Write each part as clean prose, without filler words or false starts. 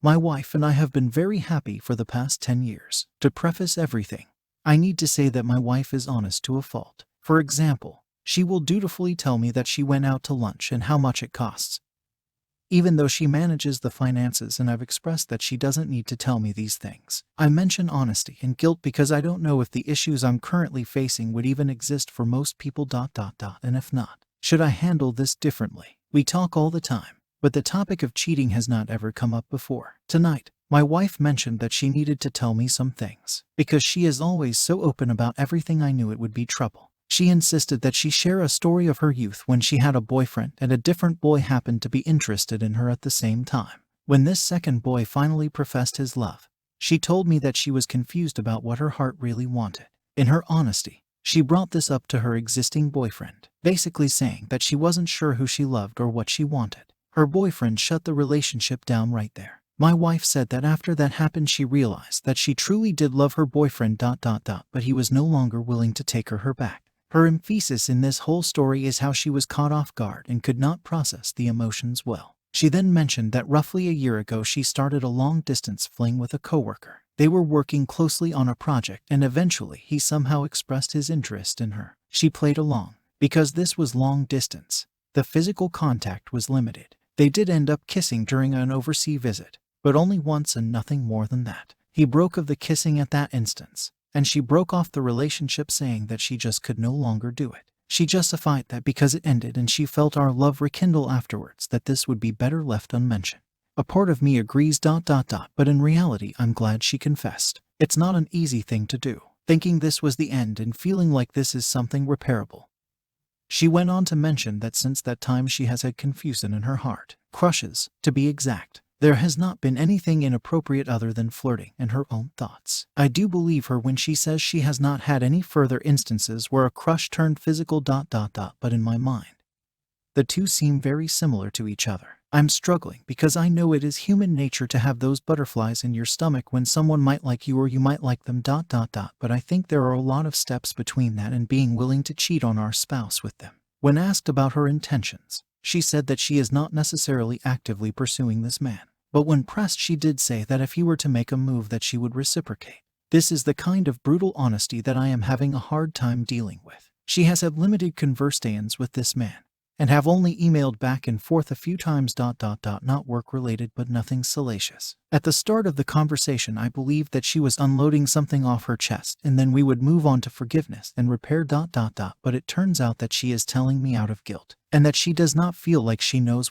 My wife and I have been very happy for the past 10 years. To preface everything, I need to say that my wife is honest to a fault. For example, she will dutifully tell me that she went out to lunch and how much it costs, even though she manages the finances, and I've expressed that she doesn't need to tell me these things. I mention honesty and guilt because I don't know if the issues I'm currently facing would even exist for most people. And if not, should I handle this differently? We talk all the time, but the topic of cheating has not ever come up before. Tonight, my wife mentioned that she needed to tell me some things. Because she is always so open about everything, I knew it would be trouble. She insisted that she share a story of her youth when she had a boyfriend and a different boy happened to be interested in her at the same time. When this second boy finally professed his love, she told me that she was confused about what her heart really wanted. In her honesty, she brought this up to her existing boyfriend, basically saying that she wasn't sure who she loved or what she wanted. Her boyfriend shut the relationship down right there. My wife said that after that happened she realized that she truly did love her boyfriend. But he was no longer willing to take her back. Her emphasis in this whole story is how she was caught off guard and could not process the emotions well. She then mentioned that roughly a year ago she started a long-distance fling with a coworker. They were working closely on a project and eventually he somehow expressed his interest in her. She played along. Because this was long distance, the physical contact was limited. They did end up kissing during an overseas visit, but only once and nothing more than that. He broke of the kissing at that instance, and she broke off the relationship saying that she just could no longer do it. She justified that because it ended and she felt our love rekindle afterwards, that this would be better left unmentioned. A part of me agrees. But in reality I'm glad she confessed. It's not an easy thing to do, thinking this was the end and feeling like this is something repairable. She went on to mention that since that time she has had confusion in her heart, crushes, to be exact. There has not been anything inappropriate other than flirting and her own thoughts. I do believe her when she says she has not had any further instances where a crush turned physical. But in my mind, the two seem very similar to each other. I'm struggling because I know it is human nature to have those butterflies in your stomach when someone might like you or you might like them. But I think there are a lot of steps between that and being willing to cheat on our spouse with them. When asked about her intentions, she said that she is not necessarily actively pursuing this man. But when pressed she did say that if he were to make a move that she would reciprocate. This is the kind of brutal honesty that I am having a hard time dealing with. She has had limited conversations with this man, and have only emailed back and forth a few times. Not work related but nothing salacious. At the start of the conversation I believed that she was unloading something off her chest and then we would move on to forgiveness and repair. But it turns out that she is telling me out of guilt, and that she does not feel like she knows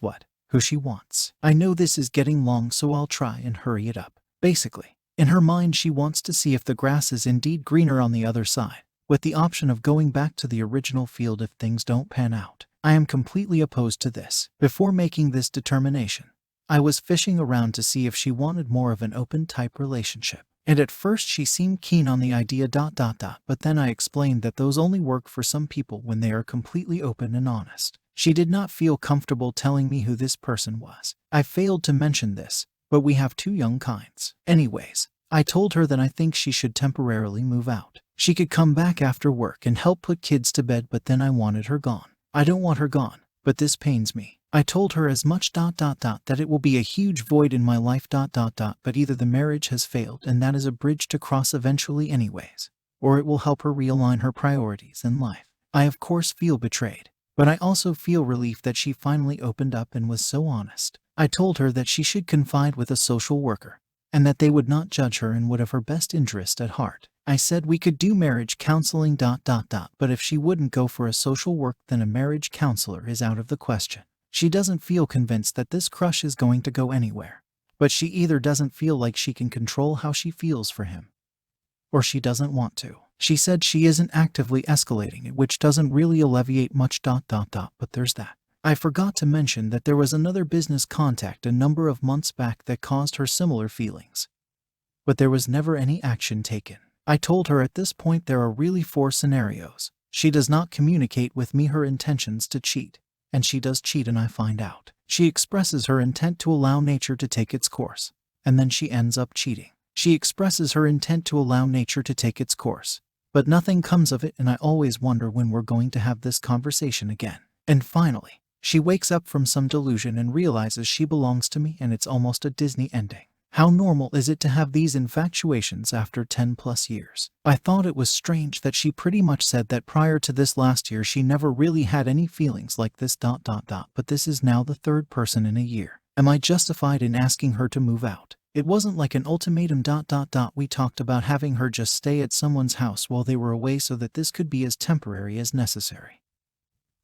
who she wants. I know this is getting long, so I'll try and hurry it up. Basically, in her mind she wants to see if the grass is indeed greener on the other side, with the option of going back to the original field if things don't pan out. I am completely opposed to this. Before making this determination, I was fishing around to see if she wanted more of an open type relationship. And at first she seemed keen on the idea. But then I explained that those only work for some people when they are completely open and honest. She did not feel comfortable telling me who this person was. I failed to mention this, but we have two young kinds. Anyways, I told her that I think she should temporarily move out. She could come back after work and help put kids to bed, but then I wanted her gone. I don't want her gone, but this pains me. I told her as much. That it will be a huge void in my life. But either the marriage has failed and that is a bridge to cross eventually anyways, or it will help her realign her priorities in life. I of course feel betrayed, but I also feel relief that she finally opened up and was so honest. I told her that she should confide with a social worker, and that they would not judge her and would have her best interest at heart. I said we could do marriage counseling. But if she wouldn't go for a social work, then a marriage counselor is out of the question. She doesn't feel convinced that this crush is going to go anywhere, but she either doesn't feel like she can control how she feels for him, or she doesn't want to. She said she isn't actively escalating it, which doesn't really alleviate much. But there's that. I forgot to mention that there was another business contact a number of months back that caused her similar feelings, but there was never any action taken. I told her at this point there are really 4 scenarios. She does not communicate with me her intentions to cheat, and she does cheat and I find out. She expresses her intent to allow nature to take its course, and then she ends up cheating. She expresses her intent to allow nature to take its course, but nothing comes of it, and I always wonder when we're going to have this conversation again. And finally, she wakes up from some delusion and realizes she belongs to me, and it's almost a Disney ending. How normal is it to have these infatuations after 10 plus years? I thought it was strange that she pretty much said that prior to this last year she never really had any feelings like this. But this is now the third person in a year. Am I justified in asking her to move out? It wasn't like an ultimatum. We talked about having her just stay at someone's house while they were away so that this could be as temporary as necessary.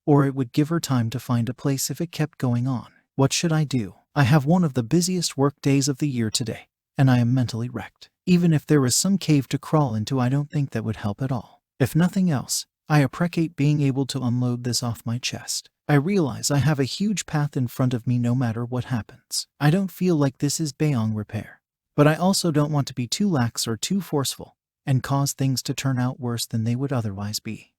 Or it would give her time to find a place if it kept going on. What should I do? I have one of the busiest work days of the year today, and I am mentally wrecked. Even if there was some cave to crawl into, I don't think that would help at all. If nothing else, I appreciate being able to unload this off my chest. I realize I have a huge path in front of me no matter what happens. I don't feel like this is beyond repair. But I also don't want to be too lax or too forceful and cause things to turn out worse than they would otherwise be.